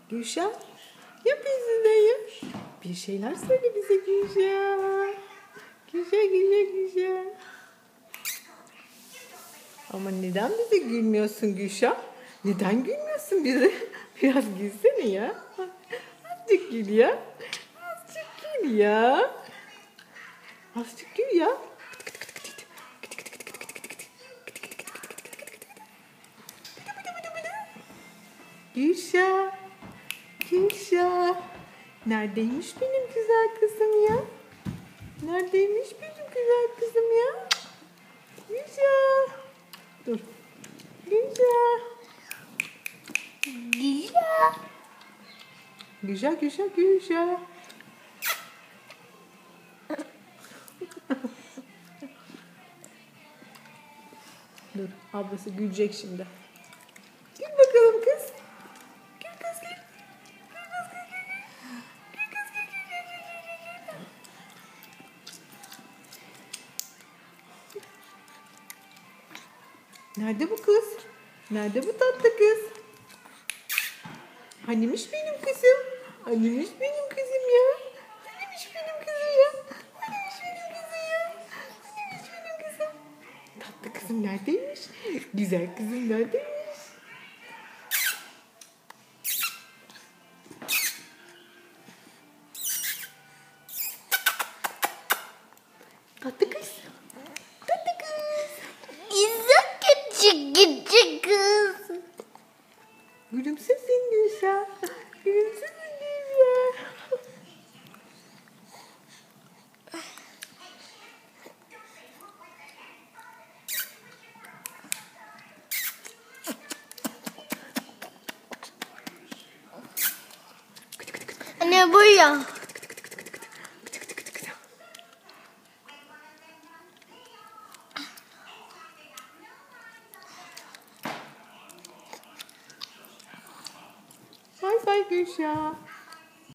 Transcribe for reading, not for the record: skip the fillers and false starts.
Gülşah, yapıyorsun dayı. Bir şeyler söyle bize Gülşah. Gülşah. Ama neden bize gülmüyorsun Gülşah? Neden gülmüyorsun bize? Biraz gülsene ya. Azıcık gül ya. Azıcık gül ya. Azıcık gül ya. Gülşah. Neredeymiş benim güzel kızım ya? Neredeymiş benim güzel kızım ya? Gülşah. Dur. Gülşah. Gülşah. Dur, ablası gülecek şimdi. Gül bakalım kız. Gül kız gül. Nerede bu kız? Nerede bu tatlı kız? Hanimiş benim kızım? Hanimiş benim kızım ya? Hanimiş benim kızım ya? Tatlı kızım neredeymiş? Güzel kızım neredeymiş? Tatlı kız. Küçük kız. Gülümsesin Gülşah. Gülümsesin Gülşah. Anne buraya. Bay bay Gülşah.